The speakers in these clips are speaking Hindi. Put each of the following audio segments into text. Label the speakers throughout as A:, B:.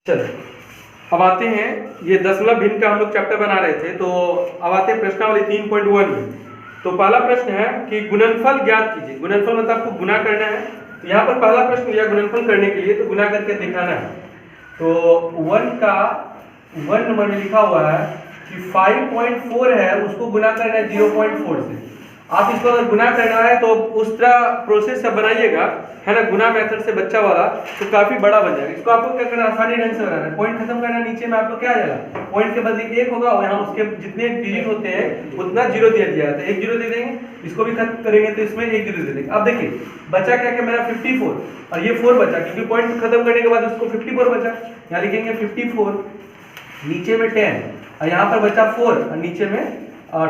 A: चलो अब आते हैं, ये दशमलव भिन्न का हम लोग चैप्टर बना रहे थे। तो अब आते हैं प्रश्नावली 3.1 में। तो पहला प्रश्न है कि गुणनफल ज्ञात कीजिए। गुणनफल मतलब आपको गुना करना है। तो यहाँ पर पहला प्रश्न दिया गुणनफल करने के लिए, तो गुना करके दिखाना है। तो 1 नंबर में लिखा हुआ है कि 5.4 है, उसको गुना करना है 0.4 से। आप इसको अगर गुना करना है तो उस तरह प्रोसेस से बनाइएगा, है ना, गुना मेथड से बच्चा वाला, तो काफी बड़ा बन जाएगा। इसको आपको क्या करना है, आसानी ढंग से बनाना है। पॉइंट खत्म करना है, नीचे में आपको क्या आ जाएगा, पॉइंट के बदले 1 होगा और यहाँ उसके जितने डिजिट होते हैं उतना 0 दिया जाता है। 1 0 दे देंगे, इसको भी खत्म करेंगे तो इसमें 1 0 दे देंगे। अब देखिए बचा क्या क्या, मेरा 54 और ये 4 बचा, क्योंकि पॉइंट खत्म करने के बाद उसको 54 बचा। यहाँ लिखेंगे 54, नीचे में 10 और यहाँ पर बचा 4 और नीचे में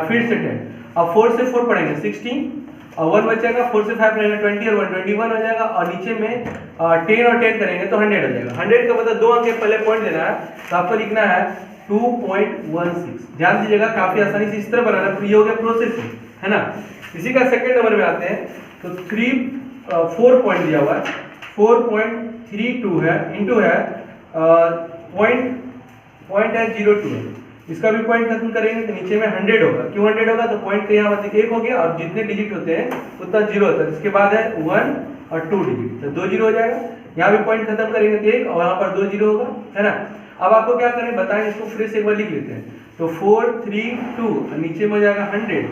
A: फिर से 10। अब 4 से 4 पढ़ेंगे 16 और 1 बचेगा, 4 से 5 पढ़ेंगे 20 और 1 21 हो जाएगा। और नीचे में 10 और 10 करेंगे तो 100 हो जाएगा। 100 का मतलब 2 अंक के पहले पॉइंट देना है, तो आपको लिखना है 2.16। ध्यान दीजिएगा, काफी आसानी से इस तरह बनाना। तो ये हो गया प्रोसेसिंग, है ना। इसी का सेकंड नंबर में आते हैं। तो 4 पॉइंट दिया हुआ है, 4.32 है, इंटू है पॉइंट है 02 है। इसका भी पॉइंट खत्म करेंगे तो नीचे में 100 होगा। क्यों 100 होगा, तो पॉइंट के यहाँ मतलब 1 हो गया और जितने डिजिट होते हैं उतना 0 होता है। इसके बाद है 1 और 2 डिजिट, तो 2 0 हो जाएगा। यहाँ भी पॉइंट खत्म करेंगे तो 1 और यहाँ पर 2 0 होगा, है ना। अब आपको क्या करें बताएं, इसको फिर से एक बार लिख लेते हैं। तो 4 3 2 और नीचे में हो जाएगा 100,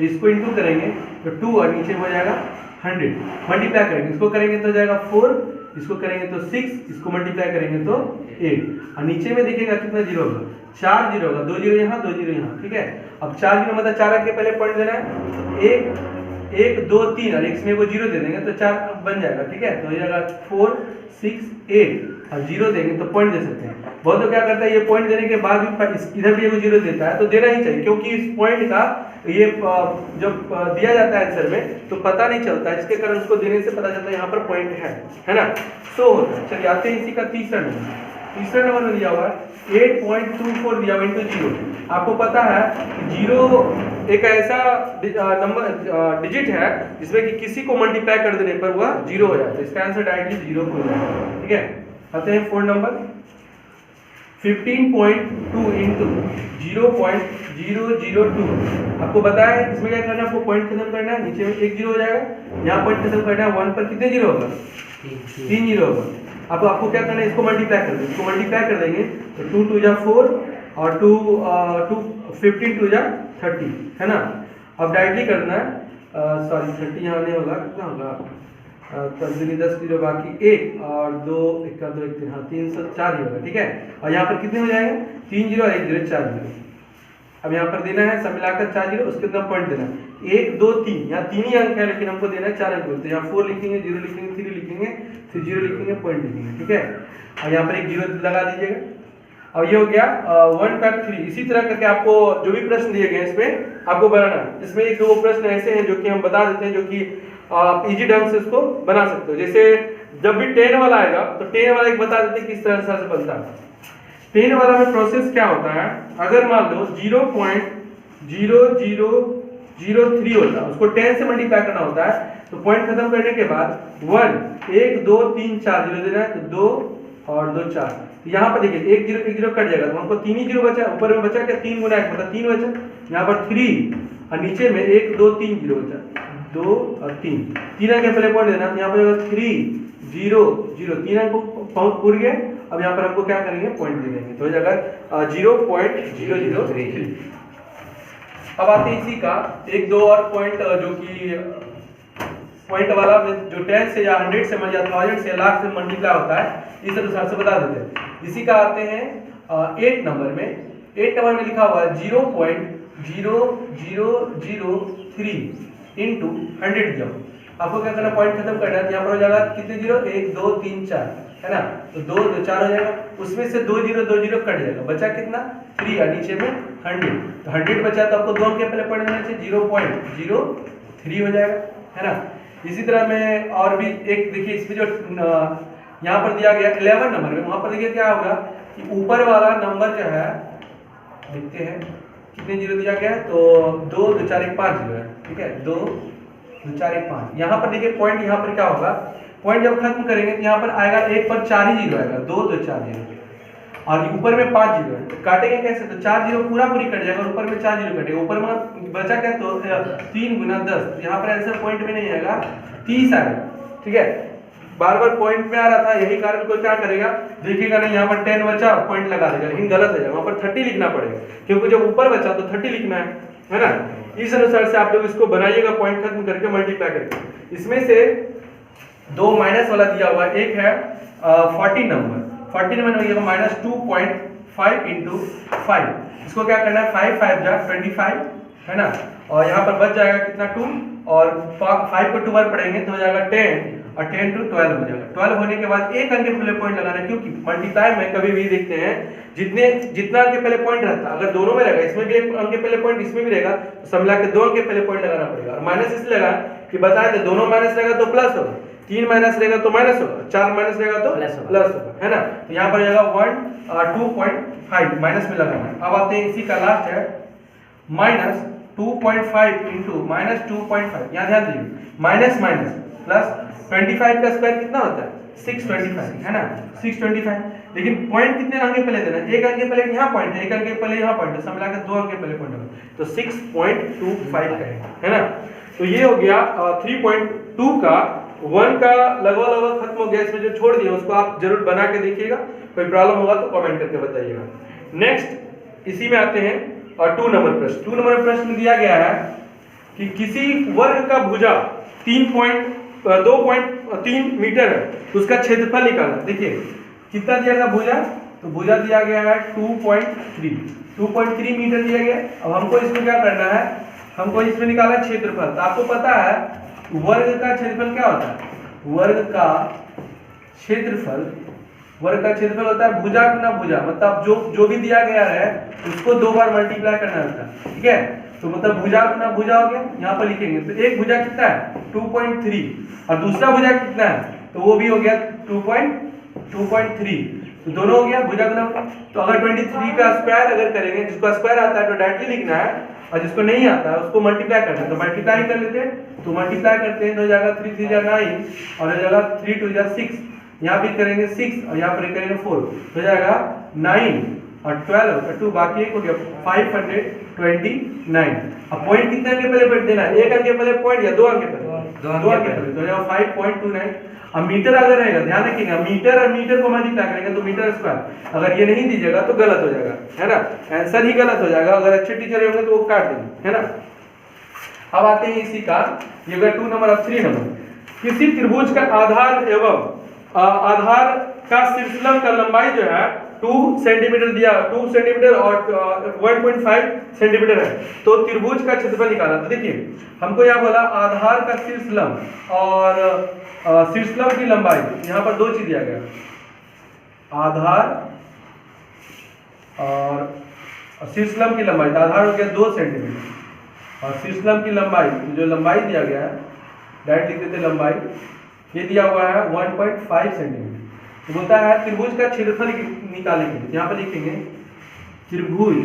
A: इसको इंटू करेंगे तो 2 और नीचे में हो जाएगा 100। मल्टीप्लाई करेंगे, इसको करेंगे तो हो जाएगा 4, इसको करेंगे तो 6, इसको मल्टीप्लाई करेंगे तो 8 और नीचे में देखिएगा कितना 0 होगा, 4 0 होगा। 2 0 यहाँ 2 0 यहाँ, ठीक है। अब 4 0 मतलब 4 के पहले पॉइंट देना है, तो 1 2 3 और इसमें वो 0 दे देंगे तो 4 बन जाएगा, ठीक है। तो हो जाएगा 4 6 8 और 0 देंगे तो पॉइंट दे सकते हैं। बहुत लोग क्या करता है, ये पॉइंट देने के बाद भी इधर भी 0 देता है, तो देना ही चाहिए, क्योंकि इस पॉइंट का ये जब दिया जाता है आंसर में तो पता नहीं चलता है, इसके कारण उसको देने से पता चलता है यहाँ पर पॉइंट है ना। सो होता है। चलिए आते हैं इसी का तीसरा नंबर में दिया हुआ है 8.24 दिया हुआ इंटू 0। आपको पता है 0 एक ऐसा नंबर डिजिट है जिसमें कि किसी को मल्टीप्लाई कर देने पर वह 0 हो जाता है। इसका आंसर डायरेक्टली 0 हो जाएगा, ठीक है। आते हैं 4 नंबर 15.2 इंटू 0.002। आपको बताया है इसमें क्या करना है, आपको पॉइंट खत्म करना है, नीचे में 1 0 हो जाएगा। यहाँ पॉइंट खत्म करना है, 1 पर कितने 0 होगा, 3 0 होगा। अब आपको क्या करना है, इसको मल्टीप्लाई कर देंगे, इसको मल्टीप्लाई कर देंगे तो 2 2 जा 4 और 2 15 2 जा 30, है ना। अब डायरेक्टली करना है, सॉरी 30 यहाँ नहीं होगा, कितना होगा, तब्दीली 10 0 बाकी 1 और 2 1 का 2 1 3, हाँ 304 ही होगा, ठीक है। और यहाँ पर कितने हो जाएंगे, 3 0 और 1 0 4 0। अब यहाँ पर देना है सब मिलाकर 4 0, उसके अंदर पॉइंट देना है 1 2 3, यहाँ 3 ही अंक है लेकिन हमको देना है 4 अंक। तो यहाँ 4 लिखेंगे, 0 लिखेंगे, 3 लिखेंगे, फिर 0 लिखेंगे, पॉइंट लिखेंगे, ठीक है। और यहाँ पर एक 0 लगा दीजिएगा। अब ये हो गया 1 का 3। इसी तरह करके आपको जो भी प्रश्न दिए गए इसमें आपको बनाना है। इसमें एक दो प्रश्न ऐसे हैं जो कि हम बता देते हैं, जो कि आप इजी ढंग से इसको बना सकते हो। जैसे जब भी 10 वाला आएगा तो 10 वाला एक बता देते हैं किस तरह से बनता है। 10 वाला में प्रोसेस क्या होता है, अगर मान लो 0.0003 होता है, उसको 10 से मल्टीप्लाई करना होता है, तो पॉइंट खत्म करने के बाद 1 2 3 4 0 देना है, तो 2 और 2 4। यहाँ पर देखिए 1 0 कट जाएगा, तो हमको 3 ही 0 बचा, ऊपर में बचा क्या 3 गुना 1 मतलब 3 बचा। यहाँ पर 3 और नीचे में 1 2 3 0 बचा, 2 और 3 अंक के पहले पॉइंट देना, तो यहाँ पर 3 0 0 3 अंक पूर गए। अब यहाँ पर हमको क्या करेंगे, पॉइंट दे देंगे, तो हो जाएगा 0.003। अब आते हैं इसी का एक दो और पॉइंट, जो कि पॉइंट वाला में जो 10 से या 100 से या 1000 से लाख से मल्टीप्लाई होता है, इस तरह से बता देते हैं। इसी का आते हैं 8 नंबर में। 8 नंबर में लिखा हुआ है 0.0003 इंटू 100 दिया। आपको क्या करना, पॉइंट खत्म करना है, यहाँ पर हो जाएगा कितने 0, 1 2 3 4, है ना। तो 2 2 4 हो जाएगा, उसमें से 2 0 कट जाएगा, बचा कितना 3 और नीचे में 100। तो 100 बचा तो आपको 2 अंक के पहले पॉइंट देना चाहिए, 0.03 हो जाएगा, है ना। इसी तरह में और भी एक देखिए, इसमें जो यहाँ पर दिया गया 11 नंबर में, वहां पर देखिए क्या होगा कि ऊपर वाला नंबर जो है, देखते हैं कितने 0 दिया गया है, तो 2 2 4 1 5 0 है, ठीक है। 2 2 4 1 5। यहाँ पर देखिए पॉइंट, यहाँ पर क्या होगा, पॉइंट जब खत्म करेंगे तो यहाँ पर आएगा 1 पर 4 ही 0 आएगा, 2 2 4 0, और ऊपर में 5 जीरो है, तो काटेंगे कैसे? तो 4 जीरो पूरा पूरी कट जाएगा और ऊपर में 4 जीरो कटेगा, ऊपर में बचा क्या? तो 3 गुना 10, यहाँ पर आंसर पॉइंट में नहीं आएगा, 30 आएगा। ठीक है, बार बार पॉइंट में आ रहा था, यही कारण कोई क्या करेगा, देखिएगा नहीं यहाँ पर 10 बचा पॉइंट लगा देगा, लेकिन गलत है, वहाँ पर 30 लिखना पड़ेगा, क्योंकि जब ऊपर बचा तो 30 लिखना है ना। इस अनुसार से आप लोग इसको बनाइएगा, पॉइंट खत्म करके मल्टीप्लाई करके। इसमें से दो माइनस वाला दिया हुआ, एक है 14 नंबर, 14 नंबर में माइनस 2.5 इंटू 5, इसको क्या करना है, 5 5 जा 25 है ना, और यहाँ पर बच जाएगा कितना 2, और 5 को 2 बार पढ़ेंगे तो हो जाएगा 10, और 10 to 12 हो जाएगा। 12 होने के बाद एक अंक के पहले पॉइंट लगाना है, क्योंकि मल्टीप्लाई में कभी भी देखते हैं जितना अंक के पहले पॉइंट रहता है, अगर दोनों में रहेगा, इसमें भी एक अंक के पहले पॉइंट इसमें भी रहेगा, तो सब मिला के 2 अंक के पहले पॉइंट लगाना पड़ेगा। और माइनस इसलिए लगा कि बताए थे दोनों माइनस रहेगा तो प्लस होगा, 3 माइनस रहेगा तो माइनस होगा, 4 माइनस रहेगा तो प्लस होगा, है ना। तो यहाँ पर जाएगा 2.5 माइनस में लगाना है। अब आते हैं इसी का लास्ट है माइनस 2.5 इंटू माइनस 2.5, यहाँ ध्यान दीजिए, माइनस माइनस प्लस 25 का स्क्वायर कितना होता है, 625 है ना, 625। लेकिन पॉइंट कितने अंक के पहले देना है, एक अंक के पहले यहाँ पॉइंट है, एक अंक के पहले यहाँ पॉइंट है, सब मिलाकर 2 अंक के पहले पॉइंट होगा, तो 6.25 करेंगे, है ना। तो ये हो गया 3.2 का 1 का लगभग खत्म हो गया। इसमें जो छोड़ दिया उसको आप जरूर बना के देखिएगा, कोई प्रॉब्लम होगा तो कमेंट करके बताइएगा। नेक्स्ट इसी में आते हैं और 2 नंबर प्रश्न। 2 नंबर प्रश्न में दिया गया है कि किसी वर्ग का भुजा 2.3 मीटर है, तो उसका क्षेत्रफल निकालना। देखिए कितना दिया गया भुजा, तो भुजा दिया गया है 2.3 मीटर दिया गया। अब हमको इसमें क्या करना है, हमको इसमें निकालना है क्षेत्रफल। तो आपको पता है वर्ग का क्षेत्रफल क्या होता है, वर्ग का क्षेत्रफल होता है भुजा गुना भुजा, मतलब जो भी दिया गया है उसको 2 बार मल्टीप्लाई करना होता है। ठीक है, तो मतलब भुजा गुना भुजा हो गया, यहाँ पर लिखेंगे तो एक भुजा कितना है 2.3 और दूसरा भुजा कितना है, तो वो भी हो गया 2.3, तो दोनों हो गया भुजा गुना। तो अगर 23 का स्क्वायर अगर करेंगे, जिसको स्क्वायर आता है तो डायरेक्टली लिखना है, और जिसको नहीं आता है उसको मल्टीप्लाई करना है, तो मल्टीप्लाई कर लेते हैं, तो मल्टीप्लाई करते हैं तो हो जाएगा 3 3 9 और हो जाएगा 3 2 6, यहाँ भी करेंगे 6 और यहाँ पर करेंगे 4, हो जाएगा 9 और 12 और 2 बाकी एक हो गया 529। अब पॉइंट कितने अंक के पहले देना है, एक अंक के पहले पॉइंट या 2 अंक के पहले, 2 अंक के पहले, तो हो जाएगा 5.29। अब मीटर अगर रहेगा, ध्यान रखिएगा मीटर और मीटर को मल्टीप्लाई करेंगे तो मीटर स्क्वायर, अगर ये नहीं दीजिएगा तो गलत हो जाएगा, है ना, आंसर ही गलत हो जाएगा। अगर अच्छे टीचर होंगे तो वो काट देंगे, है ना। अब आते हैं इसी का, ये हो गया 2 नंबर। अब 3 नंबर, किसी त्रिभुज का आधार एवं आधार का शीर्षलंब का लंबाई जो है 2 सेंटीमीटर दिया, 2 सेंटीमीटर और 1.5 सेंटीमीटर है, तो त्रिभुज का क्षेत्रफल निकाला। तो देखिए हमको यहाँ बोला आधार का शीर्षलंब और शीर्षलंब की लंबाई, यहाँ पर 2 चीज दिया गया, आधार और शीर्षलंब की लंबाई। तो आधार हो गया 2 सेंटीमीटर और शीर्षलंब की लंबाई, जो लंबाई दिया गया है डायरेक्ट लिख देते लंबाई, ये दिया हुआ है 1.5 सेंटीमीटर। तो बोलता है त्रिभुज का क्षेत्रफल निकालेंगे, यहाँ पर लिखेंगे त्रिभुज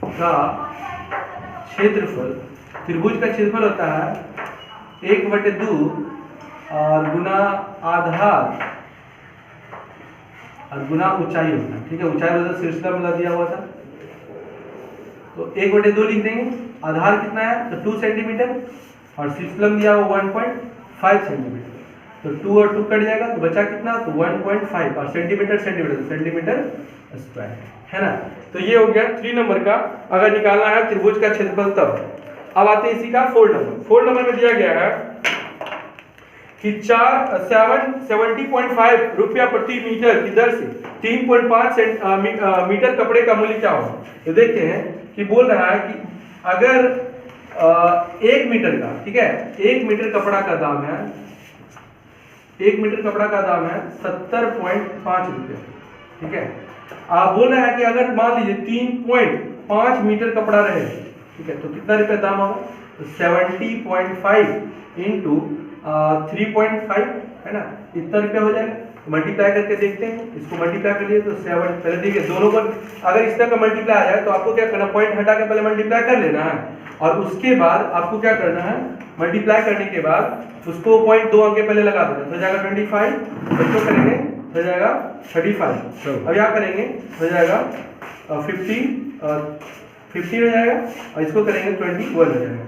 A: का क्षेत्रफल। त्रिभुज का क्षेत्रफल होता है 1/2 और गुना आधार और गुना ऊंचाई होता है। ठीक है, ऊंचाई मतलब शीर्षलंब दिया हुआ था, तो 1/2 लिख देंगे। आधार कितना है, तो 2 सेंटीमीटर और शीर्षलंब दिया हुआ 1.5 सेंटीमीटर, तो 2 और 2 कट जाएगा तो बचा कितना, तो 1.5 और सेंटीमीटर स्क्वायर, है ना। तो ये हो गया 3 नंबर का, अगर निकालना है त्रिभुज का क्षेत्रफल तब। अब आते हैं इसी का 4 नंबर। 4 नंबर में दिया गया है कि 70.5 रुपया प्रति मीटर की दर से 3.5 मीटर कपड़े का मूल्य क्या होगा। तो देखते हैं कि बोल रहा है कि अगर 1 मीटर का, ठीक है, 1 मीटर कपड़ा का दाम है, 1 मीटर कपड़ा का दाम है 70.5 रुपये। ठीक है, आप बोल रहे हैं कि अगर मान लीजिए 3.5 मीटर कपड़ा रहे, ठीक है, तो कितना रुपये दाम होगा, तो 70.5 इंटू 3.5 है ना, इतना रुपया हो जाएगा। मल्टीप्लाई करके देखते हैं, इसको मल्टीप्लाई कर लिए तो 7, पहले देखिए दोनों पर अगर इस तरह का मल्टीप्लाई आ जाए तो आपको क्या करना, पॉइंट हटा के पहले मल्टीप्लाई कर लेना है, और उसके बाद आपको क्या करना है, मल्टीप्लाई करने के बाद उसको पॉइंट 2 अंक के पहले लगा देना, तो हो जाएगा 25, इसको करेंगे हो जाएगा 35। अब यहाँ करेंगे हो जाएगा 50 हो जाएगा और इसको करेंगे 21 हो जाएगा।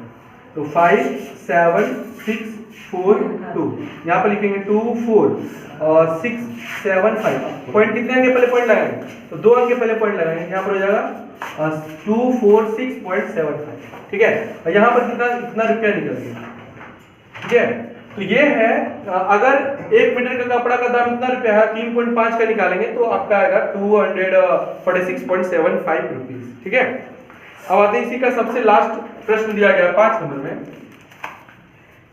A: तो 5 7 6 4 2 यहाँ पर लिखेंगे 2 4 और 6 7 5। पॉइंट कितने अंक के पहले पॉइंट लगाएंगे? तो 2 अंक के पहले पॉइंट लगाएंगे। यहाँ पर हो जाएगा 246.75। ठीक है, और यहाँ पर कितना रुपया निकल गया। ठीक है, तो ये है अगर 1 मीटर का कपड़ा का दाम इतना रुपया है 3.5 का निकालेंगे तो आपका आएगा 246.75 रुपीज। ठीक है, अब आते हैं इसी का सबसे लास्ट प्रश्न दिया गया 5 नंबर में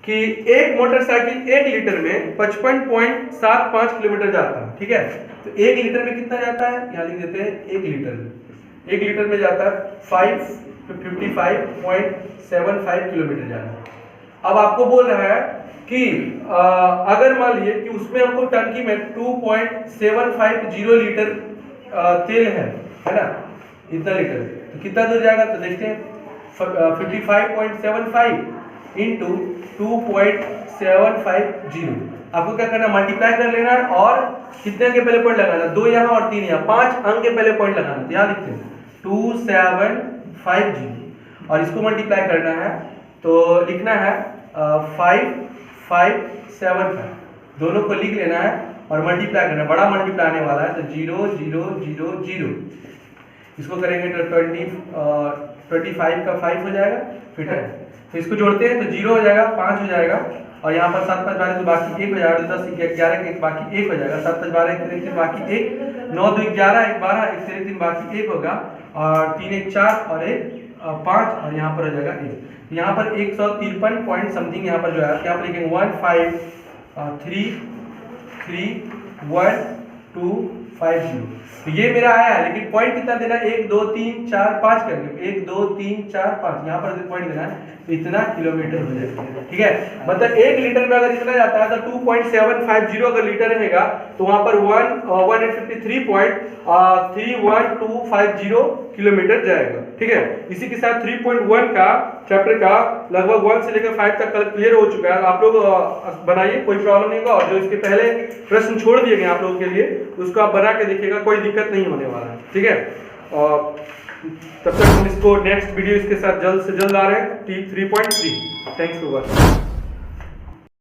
A: कि एक मोटरसाइकिल 1 लीटर में 55.75 किलोमीटर जाता है। ठीक है, तो 1 लीटर में कितना जाता है? यहाँ लिख देते हैं 1 लीटर में जाता है 55.75 किलोमीटर जाता है। अब आपको बोल रहा है कि अगर मान लीजिए कि उसमें हमको टंकी में 2.750 लीटर तेल है ना, इतना लीटर, तो कितना दूर जाएगा? तो देखते हैं 55.75 इंटू 2.750। आपको क्या करना, मल्टीप्लाई कर लेना है और कितने अंक के पहले पॉइंट लगाना, 2 यहाँ और 3 यहाँ, 5 अंक के पहले पॉइंट लगाना। तो यहाँ लिखते हैं 2750 और इसको मल्टीप्लाई करना है तो लिखना है 5575। दोनों को लिख लेना है और मल्टीप्लाई करना है, बड़ा मल्टीप्लाई आने वाला है तो 0 0 0 0। इसको करेंगे तो 25 का 5 हो जाएगा। फिर तो इसको जोड़ते हैं तो 0 हो जाएगा, 5 हो जाएगा और यहाँ पर 7 5 12 तो बाकी 1 हो जाएगा, 10 11 1 बाकी 1 हो जाएगा, 7 5 12 1 3 बाकी 1, 9 2 11 1 12 1 3 बाकी 1 होगा और 3 1 4 और 1 5 और यहाँ पर हो जाएगा 1। यहाँ पर 153 पॉइंट समथिंग यहाँ पर जो है यहाँ पर लिखेंगे 1533125। तो ये मेरा आया है, लेकिन पॉइंट कितना देना है? 1 2 3 4 5 करके 1 2 3 4 5 यहाँ पर पॉइंट देना है तो इतना किलोमीटर हो जाएगा। ठीक है, मतलब 1 लीटर में अगर इतना जाता है तो 2.750 अगर लीटर रहेगा तो वहां पर 153.31250 किलोमीटर जाएगा। ठीक है, इसी के साथ 3.1 का चैप्टर का लगभग 1 से लेकर 5 तक क्लियर हो चुका है। आप लोग बनाइए, कोई प्रॉब्लम नहीं होगा और जो इसके पहले प्रश्न छोड़ दिए गए आप लोगों के लिए उसको आप बना के देखिएगा, कोई दिक्कत नहीं होने वाला है। ठीक है, तब तक हम इसको नेक्स्ट वीडियो इसके साथ जल्द से जल्द आ रहे हैं। T3.3। Thanks for watching.